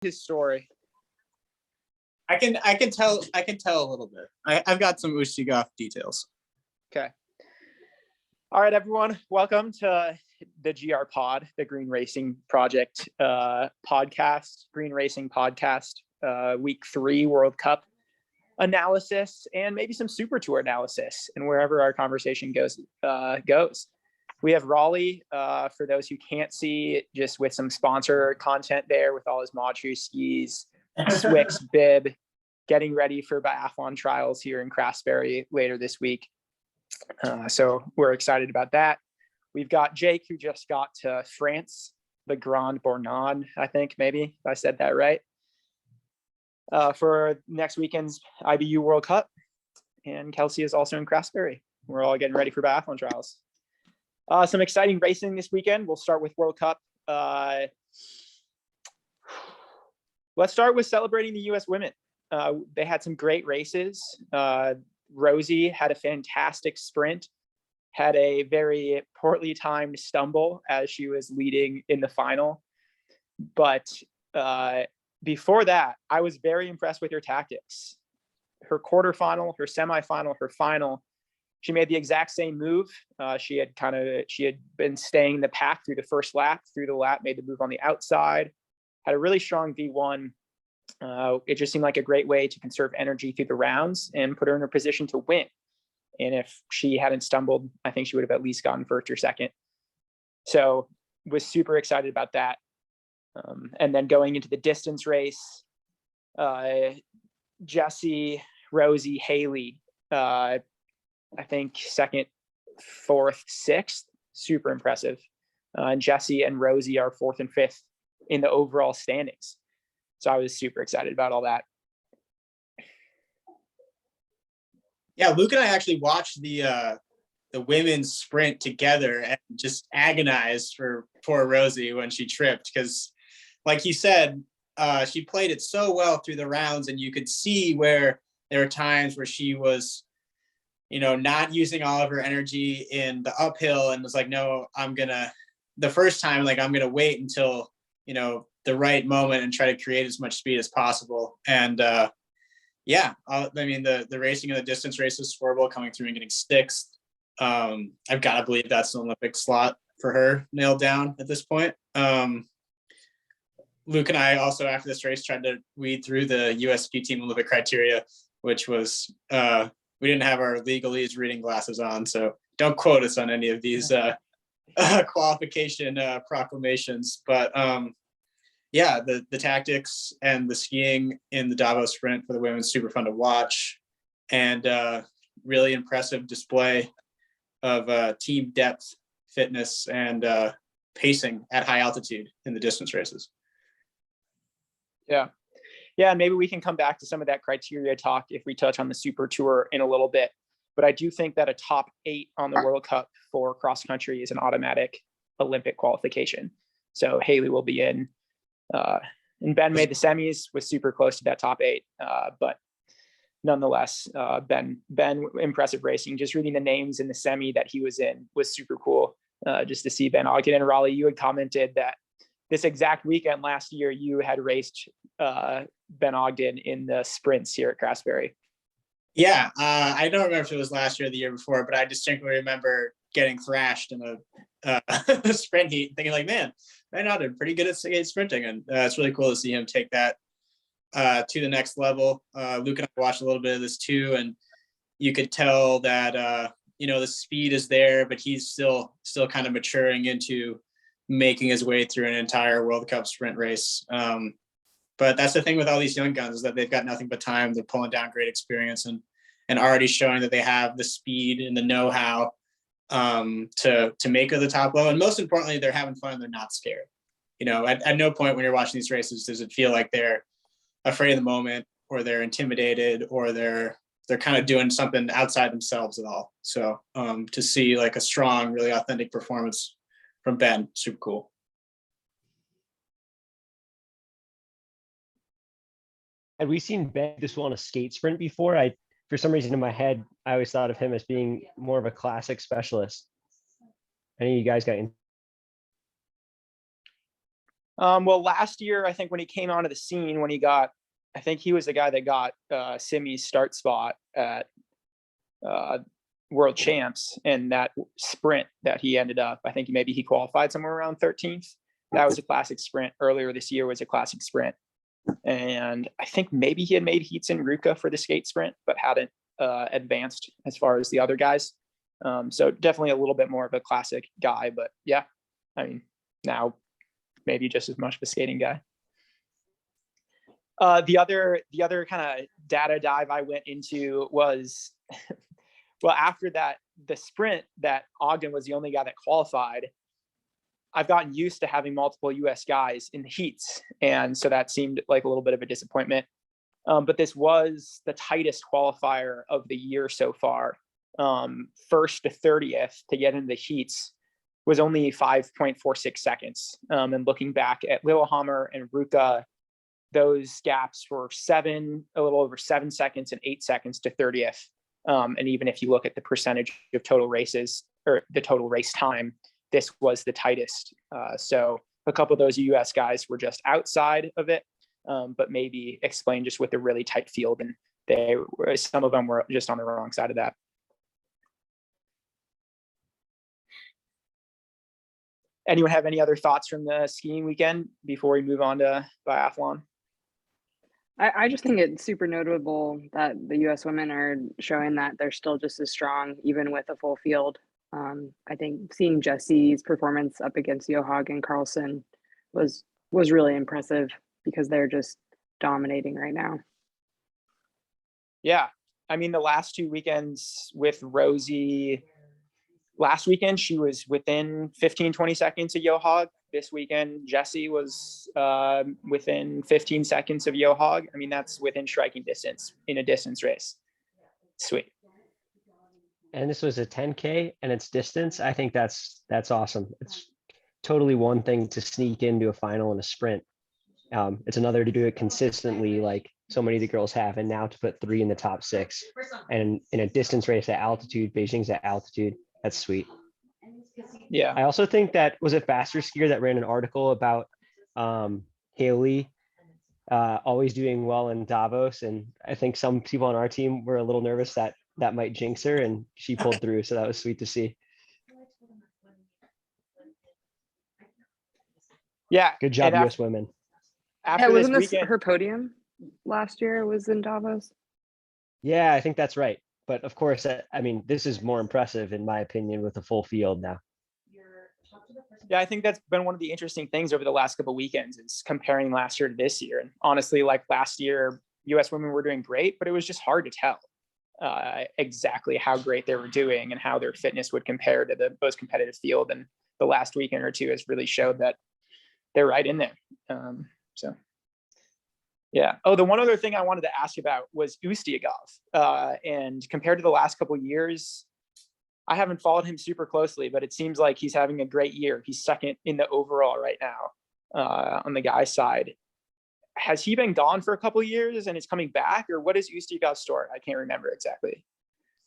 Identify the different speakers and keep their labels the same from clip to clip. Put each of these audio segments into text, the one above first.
Speaker 1: his story.
Speaker 2: I can tell a little bit. I've got some Ushigov details.
Speaker 1: Okay. All right, everyone. Welcome to the GR Pod, the Green Racing Project podcast, Green Racing Podcast, Week 3 World Cup analysis, and maybe some Super Tour analysis, and wherever our conversation goes. We have Raleigh, for those who can't see, just with some sponsor content there with all his Mod Shoe skis, Swix bib, getting ready for biathlon trials here in Craftsbury later this week. So we're excited about that. We've got Jake, who just got to France, the Grand Bornand, I think, maybe, if I said that right, for next weekend's IBU World Cup. And Kelsey is also in Craftsbury. We're all getting ready for biathlon trials. Some exciting racing this weekend. We'll start with World Cup. Let's start with celebrating the US women. They had some great races. Rosie had a fantastic sprint, had a very poorly timed stumble as she was leading in the final. But before that, I was very impressed with her tactics. Her quarterfinal, her semifinal, her final, she made the exact same move. She had been staying the pack through the first lap, made the move on the outside, had a really strong V1. It just seemed like a great way to conserve energy through the rounds and put her in a position to win. And if she hadn't stumbled, I think she would have at least gotten first or second. So was super excited about that. And then going into the distance race, Jessie, Rosie, Haley, I think second, fourth, sixth, super impressive. And Jessie and Rosie are fourth and fifth in the overall standings. So I was super excited about all that.
Speaker 2: Yeah, Luke and I actually watched the women's sprint together and just agonized for poor Rosie when she tripped, because like he said, she played it so well through the rounds, and you could see where there were times where she was, not using all of her energy in the uphill and was like, no, I'm going to wait until, the right moment and try to create as much speed as possible. And the racing of the distance races, Swerble coming through and getting sixth. I've got to believe that's an Olympic slot for her nailed down at this point. Luke and I also, after this race, tried to weed through the US ski team Olympic criteria, which was, we didn't have our legalese reading glasses on, so don't quote us on any of these qualification proclamations. But the tactics and the skiing in the Davos sprint for the women, super fun to watch, and really impressive display of team depth, fitness, and pacing at high altitude in the distance races.
Speaker 1: Yeah, and maybe we can come back to some of that criteria talk if we touch on the Super Tour in a little bit. But I do think that a top 8 on the World Cup for cross country is an automatic Olympic qualification. So Haley will be in. And Ben made the semis, was super close to that top 8. But nonetheless, Ben, impressive racing. Just reading the names in the semi that he was in was super cool. Just to see Ben Ogden. And Raleigh, you had commented that this exact weekend last year, you had raced Ben Ogden in the sprints here at Craftsbury.
Speaker 2: Yeah, I don't remember if it was last year or the year before, but I distinctly remember getting thrashed in a sprint heat, thinking like, man, Ben Ogden pretty good at sprinting, and it's really cool to see him take that to the next level. Luke and I watched a little bit of this too, and you could tell that the speed is there, but he's still kind of maturing into making his way through an entire World Cup sprint race. But that's the thing with all these young guns, is that they've got nothing but time. They're pulling down great experience and already showing that they have the speed and the know-how to make it the top low. And most importantly, they're having fun. They're not scared. At no point when you're watching these races does it feel like they're afraid of the moment, or they're intimidated, or they're kind of doing something outside themselves at all. So to see like a strong, really authentic performance from Ben, super cool.
Speaker 3: Had we seen Ben this well on a skate sprint before? For some reason in my head, I always thought of him as being more of a classic specialist. Any of you guys got in?
Speaker 1: Well, last year, I think when he came onto the scene, I think he was the guy that got Simi's start spot at World Champs, and that sprint that he ended up, I think maybe he qualified somewhere around 13th. That was a classic sprint. Earlier this year was a classic sprint. And I think maybe he had made heats in Ruka for the skate sprint, but hadn't advanced as far as the other guys. So definitely a little bit more of a classic guy, but yeah, I mean, now maybe just as much of a skating guy. The other kind of data dive I went into was, well, after the sprint that Ogden was the only guy that qualified, I've gotten used to having multiple US guys in the heats. And so that seemed like a little bit of a disappointment. But this was the tightest qualifier of the year so far. First to 30th to get into the heats was only 5.46 seconds. And looking back at Lillehammer and Ruka, those gaps were a little over 7 seconds and 8 seconds to 30th. And even if you look at the percentage of total races or the total race time, this was the tightest. So a couple of those US guys were just outside of it, but maybe explained just with a really tight field. And some of them were just on the wrong side of that. Anyone have any other thoughts from the skiing weekend before we move on to biathlon?
Speaker 4: I just think it's super notable that the US women are showing that they're still just as strong, even with a full field. I think seeing Jessie's performance up against Johaug and Carlson was really impressive because they're just dominating right now.
Speaker 1: Yeah. I mean, the last 2 weekends with Rosie, last weekend, she was within 15, 20 seconds of Johaug. This weekend, Jessie was within 15 seconds of Johaug. I mean, that's within striking distance in a distance race. Sweet.
Speaker 3: And this was a 10K and it's distance. I think that's awesome. It's totally one thing to sneak into a final in a sprint. It's another to do it consistently, like so many of the girls have, and now to put 3 in the top 6. And in a distance race at altitude, Beijing's at altitude, that's sweet.
Speaker 1: Yeah.
Speaker 3: I also think that was a Faster Skier that ran an article about Haley always doing well in Davos, and I think some people on our team were a little nervous that might jinx her, and she pulled through, so that was sweet to see.
Speaker 1: Yeah.
Speaker 3: Good job, US women.
Speaker 1: After
Speaker 4: wasn't
Speaker 1: this
Speaker 4: this
Speaker 1: weekend,
Speaker 4: her podium last year was in Davos?
Speaker 3: Yeah, I think that's right. But of course, I mean, this is more impressive in my opinion with a full field now.
Speaker 1: yeah, I think that's been one of the interesting things over the last couple of weekends is comparing last year to this year. And honestly, like last year, US women were doing great, but it was just hard to tell exactly how great they were doing and how their fitness would compare to the most competitive field. And the last weekend or two has really showed that they're right in there. So, yeah. Oh, the one other thing I wanted to ask you about was Ustiagov. And compared to the last couple of years, I haven't followed him super closely, but it seems like he's having a great year. He's second in the overall right now on the guy's side. Has he been gone for a couple of years and is coming back, or what is Ustiagov's story? I can't remember exactly.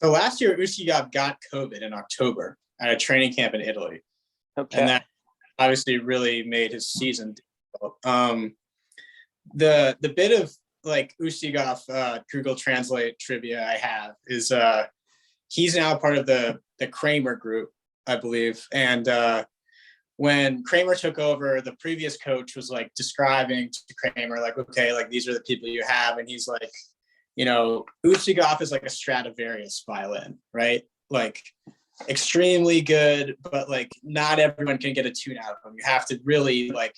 Speaker 2: So last year, Ustiagov got COVID in October at a training camp in Italy.
Speaker 1: Okay.
Speaker 2: And that obviously really made his season difficult. The bit of like Ustiagov Google Translate trivia I have is he's now part of the Kramer group, I believe. And when Kramer took over, the previous coach was like describing to Kramer, like, okay, like these are the people you have. And he's like, you know, Ustiagov is like a Stradivarius violin, right? Like extremely good, but like not everyone can get a tune out of him. You have to really like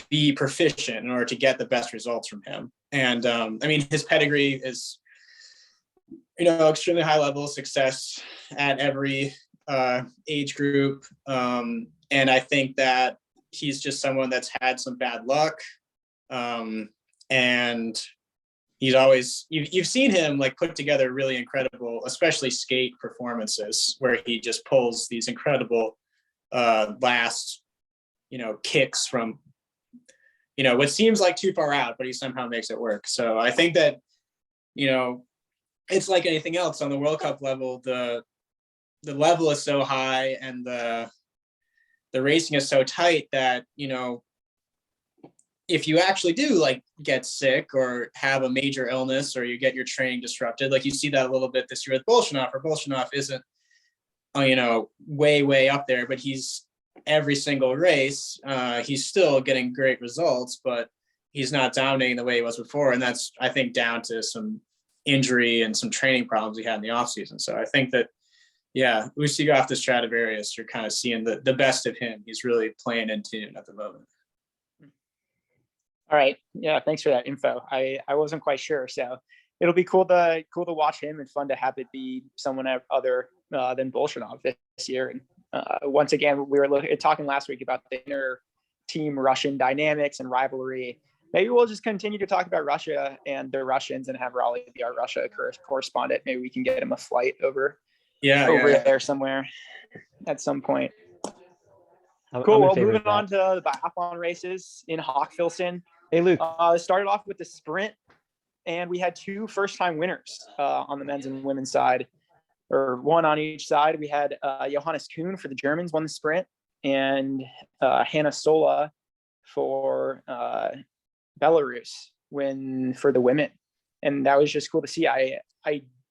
Speaker 2: be proficient in order to get the best results from him. And I mean, his pedigree is, you know, extremely high level of success at every age group. And I think that he's just someone that's had some bad luck. And he's always, you've seen him like put together really incredible, especially skate performances where he just pulls these incredible last, you know, kicks from, you know, what seems like too far out, but he somehow makes it work. So I think that, you know, it's like anything else on the World Cup level, the level is so high and the racing is so tight that, you know, if you actually do like get sick or have a major illness or you get your training disrupted, like you see that a little bit this year with Bolshinov, or Bolshinov isn't, way up there, but he's every single race, he's still getting great results, but he's not dominating the way he was before. And that's, I think, down to some injury and some training problems he had in the off season. So I think that, yeah, Usyk off the Stradivarius, you're kind of seeing the best of him. He's really playing in tune at the moment.
Speaker 1: All right. Yeah. Thanks for that info. I wasn't quite sure. So it'll be cool to watch him, and fun to have it be someone other than Bolshinov this year. And once again, we were talking last week about the inner team Russian dynamics and rivalry. Maybe we'll just continue to talk about Russia and the Russians and have Raleigh be our Russia correspondent. Maybe we can get him a flight over there somewhere at some point. Cool. Well, moving on to the biathlon races in Hochfilzen.
Speaker 3: Hey, Luke.
Speaker 1: Started off with the sprint, and we had two first-time winners on the men's and women's side, or one on each side. We had Johannes Kuhn for the Germans won the sprint, and Hannah Sola for Belarus win for the women. And that was just cool to see. I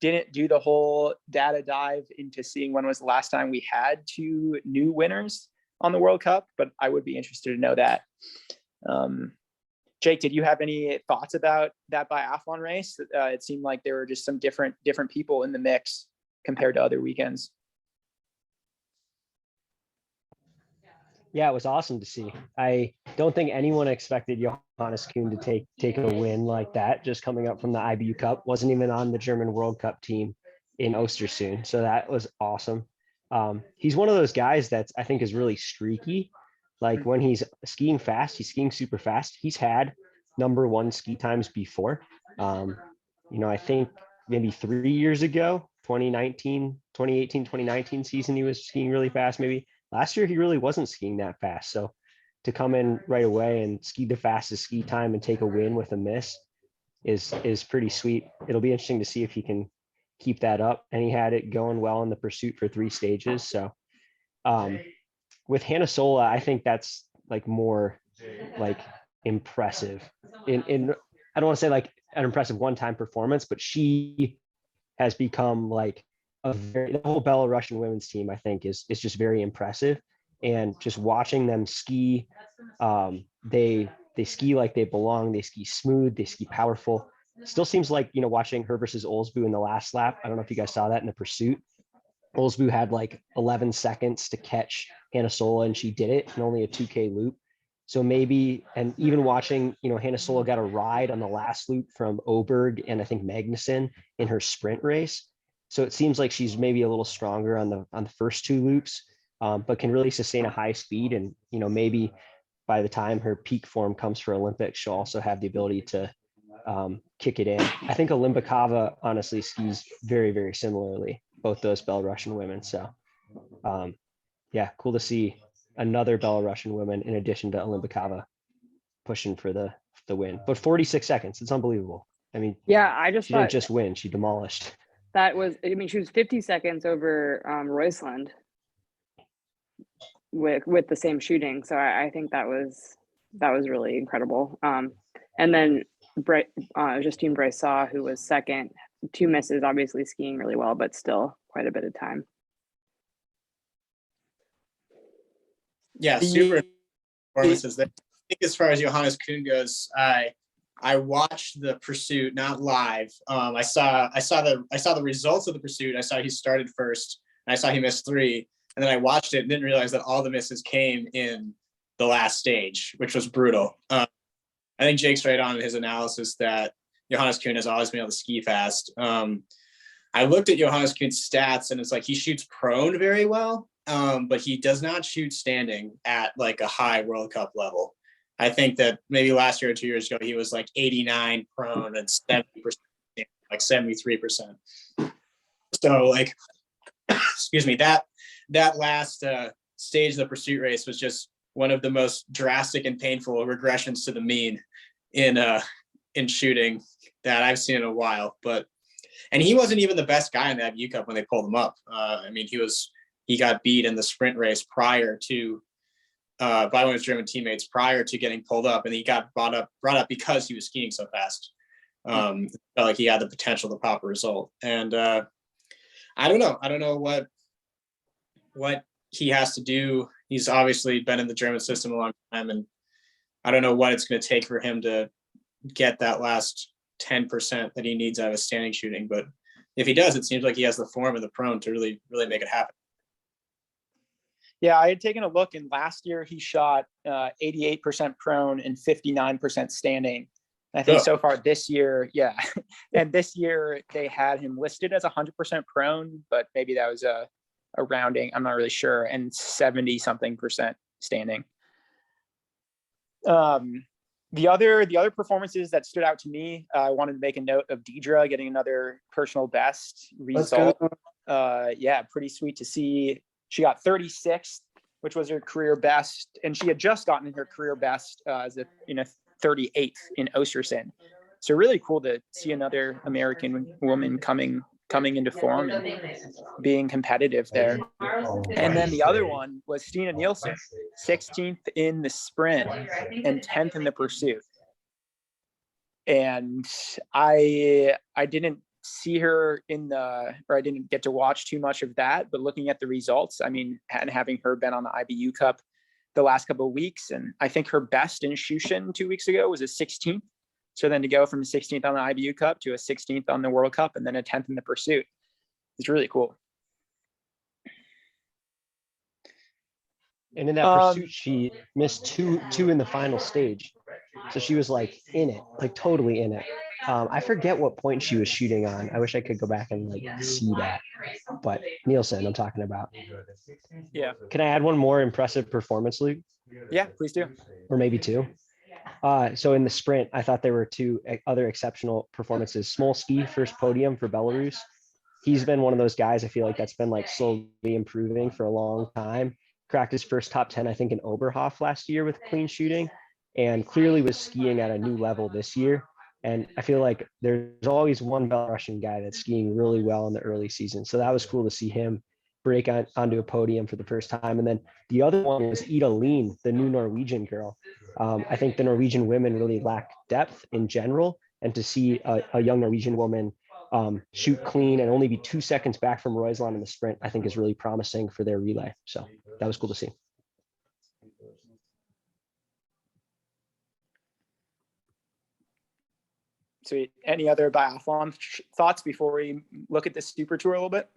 Speaker 1: didn't do the whole data dive into seeing when was the last time we had two new winners on the World Cup, but I would be interested to know that. Jake, did you have any thoughts about that biathlon race? It seemed like there were just some different people in the mix compared to other weekends.
Speaker 3: Yeah, it was awesome to see. I don't think anyone expected Johannes Kuhn to take a win like that, just coming up from the IBU Cup. Wasn't even on the German World Cup team in Ostersund. So that was awesome. He's one of those guys that's, I think, is really streaky. Like when he's skiing fast, he's skiing super fast. He's had #1 ski times before. I think maybe 3 years ago, 2018, 2019 season, he was skiing really fast. Maybe last year, he really wasn't skiing that fast. So to come in right away and ski the fastest ski time and take a win with a miss is pretty sweet. It'll be interesting to see if he can keep that up. And he had it going well in the pursuit for 3 stages. So with Hannah Sola, I think that's like more like impressive in I don't want to say like an impressive one-time performance, but she has become like the whole Belarusian women's team, I think, is just very impressive. And just watching them ski, they ski like they belong. They ski smooth, they ski powerful. Still seems like, watching her versus Olsbu in the last lap. I don't know if you guys saw that in the pursuit. Olsbu had like 11 seconds to catch Hannah Sola, and she did it in only a 2K loop. So maybe, and even watching, Hannah Sola got a ride on the last loop from Oberg and I think Magnussen in her sprint race. So it seems like she's maybe a little stronger on the first 2 loops, but can really sustain a high speed. And, maybe by the time her peak form comes for Olympics, she'll also have the ability to kick it in. I think Olimpikova honestly skis very, very similarly, both those Belarusian women. So yeah, cool to see another Belarusian woman in addition to Olimpikova pushing for the win. But 46 seconds, it's unbelievable. I mean,
Speaker 4: yeah,
Speaker 3: she didn't just win, she demolished.
Speaker 4: That was, she was 50 seconds over Roisland with the same shooting. So I think that was really incredible. And then Justine Brysaw, who was second, 2 misses, obviously skiing really well, but still quite a bit of time.
Speaker 2: Yeah, super performances there. I think as far as Johannes Kuhn goes, I watched the pursuit, not live. I saw the results of the pursuit. I saw he started first, and I saw he missed 3, and then I watched it and didn't realize that all the misses came in the last stage, which was brutal. I think Jake's right on in his analysis that Johannes Kuhn has always been able to ski fast. I looked at Johannes Kuhn's stats, and it's like he shoots prone very well, but he does not shoot standing at like a high World Cup level. I think that maybe last year or 2 years ago, he was like 89 prone and 70%, like 73%. So like, excuse me, that last stage of the pursuit race was just one of the most drastic and painful regressions to the mean in shooting that I've seen in a while. And he wasn't even the best guy in that U Cup when they pulled him up. I mean, he got beat in the sprint race prior to by one of his German teammates prior to getting pulled up, and he got brought up because he was skiing so fast. Felt like he had the potential to pop a result. And I don't know what he has to do. He's obviously been in the German system a long time, and I don't know what it's going to take for him to get that last 10% that he needs out of his standing shooting. But if he does, it seems like he has the form and the prone to really make it happen.
Speaker 1: Yeah, I had taken a look, and last year he shot 88% prone and 59% standing. I think so far this year, yeah. And this year they had him listed as 100% prone, but maybe that was a rounding. I'm not really sure. And 70-something% standing. The other performances that stood out to me, I wanted to make a note of Deidre getting another personal best result. Yeah, pretty sweet to see. She got 36th, which was her career best, and she had just gotten her career best as a 38th in Ostersund. So really cool to see another American woman coming into form and being competitive there. And then the other one was Stina Nielsen, 16th in the sprint and 10th in the pursuit. And I didn't see her I didn't get to watch too much of that, but looking at the results, I mean, and having her been on the IBU Cup the last couple of weeks, and I think her best in Shushin 2 weeks ago was a 16th. So then to go from 16th on the IBU Cup to a 16th on the World Cup and then a 10th in the pursuit, it's really cool.
Speaker 3: And in that pursuit, she missed two in the final stage. So she was like in it, like totally in it. I forget what point she was shooting on. I wish I could go back and like see that. But Nielsen, I'm talking about.
Speaker 1: Yeah.
Speaker 3: Can I add one more impressive performance, Luke?
Speaker 1: Yeah, please do.
Speaker 3: Or maybe two. So in the sprint, I thought there were two other exceptional performances. Smolsky, first podium for Belarus. He's been one of those guys, I feel like that's been like slowly improving for a long time. Cracked his first top 10, I think, in Oberhof last year with clean shooting, and clearly was skiing at a new level this year. And I feel like there's always one Belarusian guy that's skiing really well in the early season. So that was cool to see him break onto a podium for the first time. And then the other one was Ida Lean, the new Norwegian girl. I think the Norwegian women really lack depth in general. And to see a young Norwegian woman shoot clean and only be 2 seconds back from Roysland in the sprint, I think is really promising for their relay. So that was cool to see.
Speaker 1: Sweet. Any other biathlon thoughts before we look at the Super Tour a little bit?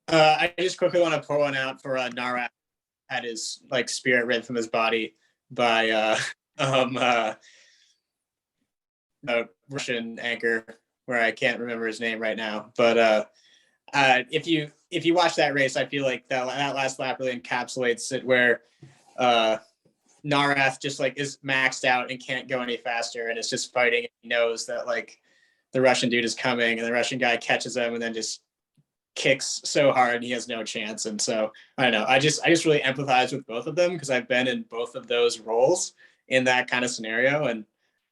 Speaker 2: I just quickly want to pour one out for Narat. Had his like spirit ripped from his body by a Russian anchor, where I can't remember his name right now. But if you watch that race, I feel like that last lap really encapsulates it, where Narath just like is maxed out and can't go any faster, and is just fighting. He knows that like the Russian dude is coming, and the Russian guy catches him and then just kicks so hard and he has no chance. And so I don't know, I just really empathize with both of them, because I've been in both of those roles in that kind of scenario. And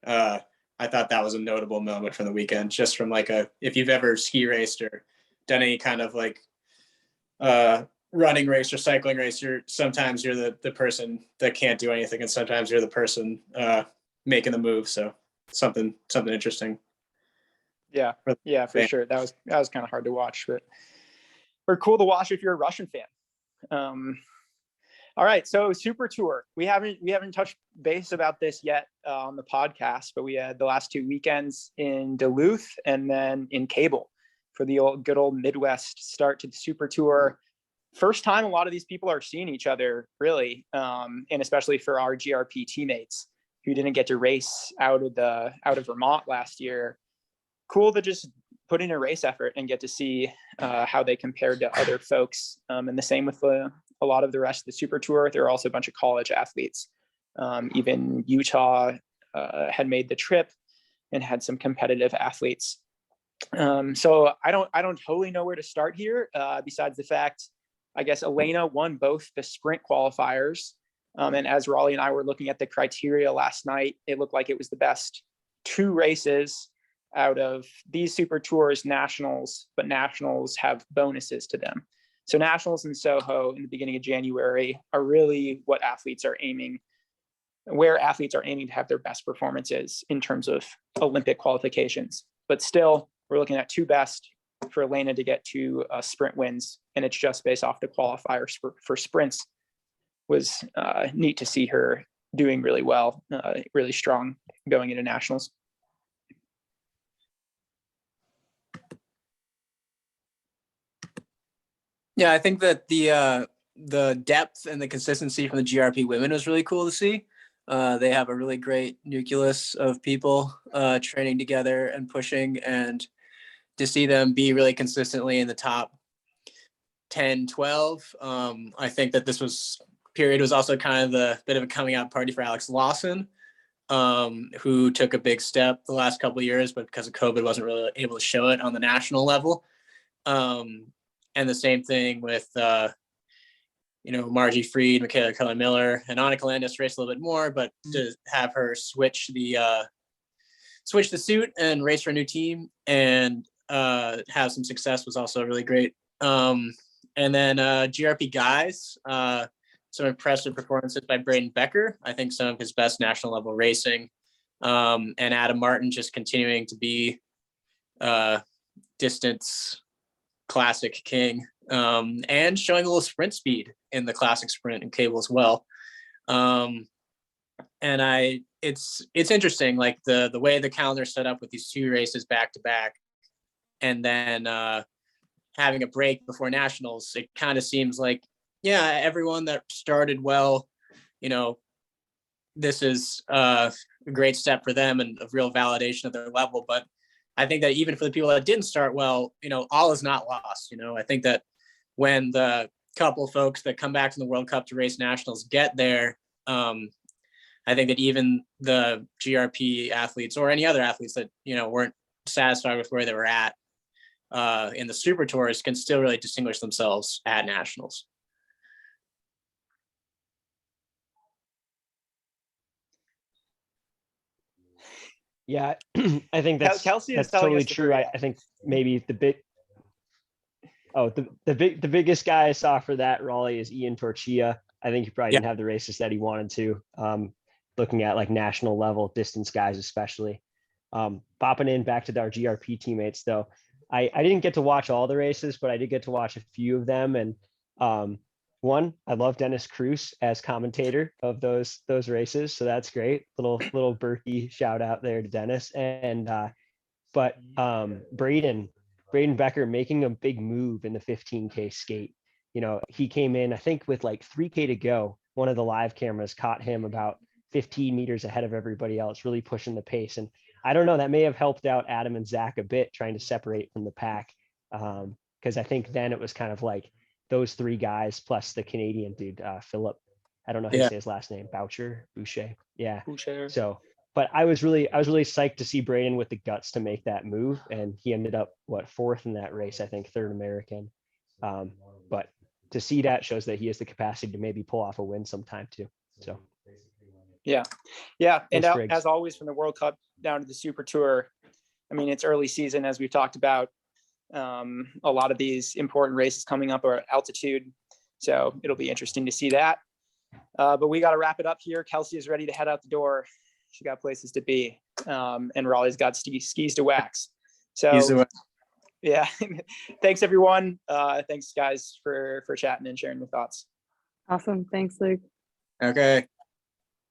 Speaker 2: I thought that was a notable moment from the weekend, just from like if you've ever ski raced or done any kind of like running race or cycling race, sometimes you're the person that can't do anything, and sometimes you're the person making the move. So something interesting.
Speaker 1: Yeah, for sure. That was kind of hard to watch, but or cool to watch if you're a Russian fan. All right, so Super Tour. We haven't touched base about this yet on the podcast, but we had the last 2 weekends in Duluth and then in Cable for the good old Midwest start to the Super Tour. First time a lot of these people are seeing each other, really, and especially for our GRP teammates who didn't get to race out of Vermont last year. Cool to just put in a race effort and get to see how they compared to other folks. And the same with a lot of the rest of the Super Tour. There are also a bunch of college athletes. Even Utah had made the trip and had some competitive athletes. So I don't totally know where to start here, besides the fact, I guess Elena won both the sprint qualifiers. And as Raleigh and I were looking at the criteria last night, it looked like it was the best 2 races out of these Super Tours nationals, but nationals have bonuses to them. So nationals in Soho in the beginning of January are really what where athletes are aiming to have their best performances in terms of Olympic qualifications. But still, we're looking at 2 best for Elena to get to sprint wins, and it's just based off the qualifiers for sprints. Was neat to see her doing really well, really strong going into nationals.
Speaker 5: Yeah, I think that the depth and the consistency from the GRP women was really cool to see. They have a really great nucleus of people training together and pushing, and to see them be really consistently in the top 10, 12. I think that this period was also kind of the bit of a coming out party for Alex Lawson, who took a big step the last couple of years, but because of COVID wasn't really able to show it on the national level. And the same thing with, Margie Freed, Michaela Cullen-Miller, and Annika Landis raced a little bit more, but to have her switch the suit and race for a new team and have some success was also really great. And then GRP guys, some impressive performances by Braden Becker. I think some of his best national level racing. And Adam Martin just continuing to be distance classic king, and showing a little sprint speed in the classic sprint and cable as well. And it's interesting, like the way the calendar set up with these 2 races back to back, and then having a break before nationals. It kind of seems like, yeah, everyone that started well, this is a great step for them and a real validation of their level. But I think that even for the people that didn't start well, all is not lost. I think that when the couple folks that come back from the World Cup to race nationals get there, I think that even the GRP athletes or any other athletes that, weren't satisfied with where they were at in the Super Tours can still really distinguish themselves at nationals.
Speaker 3: Yeah, I think that's
Speaker 1: Kelsey is
Speaker 3: that's
Speaker 1: telling
Speaker 3: totally
Speaker 1: us to
Speaker 3: true.
Speaker 1: hurry
Speaker 3: I
Speaker 1: up.
Speaker 3: think maybe the biggest guy I saw for that, Raleigh, is Ian Torchia. I think he probably didn't have the races that he wanted to. Looking at like national level distance guys, especially. Bopping in back to our GRP teammates though. I didn't get to watch all the races, but I did get to watch a few of them. And one, I love Dennis Cruz as commentator of those races, so that's great. Little Berkey shout out there to Dennis. And but Braden Becker making a big move in the 15K skate. He came in, I think, with like 3K to go. One of the live cameras caught him about 15 meters ahead of everybody else, really pushing the pace. And I don't know, that may have helped out Adam and Zach a bit trying to separate from the pack. Because I think then it was kind of like those 3 guys plus the Canadian dude, Philip. I don't know how to say his last name, Boucher. Yeah.
Speaker 1: Boucher.
Speaker 3: So, but I was really psyched to see Braden with the guts to make that move. And he ended up 4th in that race, I think 3rd American. But to see that shows that he has the capacity to maybe pull off a win sometime too. So.
Speaker 1: Yeah.
Speaker 3: Thanks,
Speaker 1: And
Speaker 3: Briggs.
Speaker 1: as always, from the World Cup down to the Super Tour, I mean, it's early season, as we've talked about. A lot of these important races coming up are altitude, so it'll be interesting to see that. But we got to wrap it up here. Kelsey is ready to head out the door. She got places to be, and Raleigh's got skis to wax. So yeah, thanks everyone. Thanks guys for chatting and sharing your thoughts.
Speaker 4: Awesome. Thanks, Luke.
Speaker 5: Okay.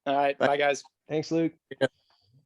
Speaker 1: All right, bye guys.
Speaker 3: Thanks, Luke.
Speaker 5: Yeah.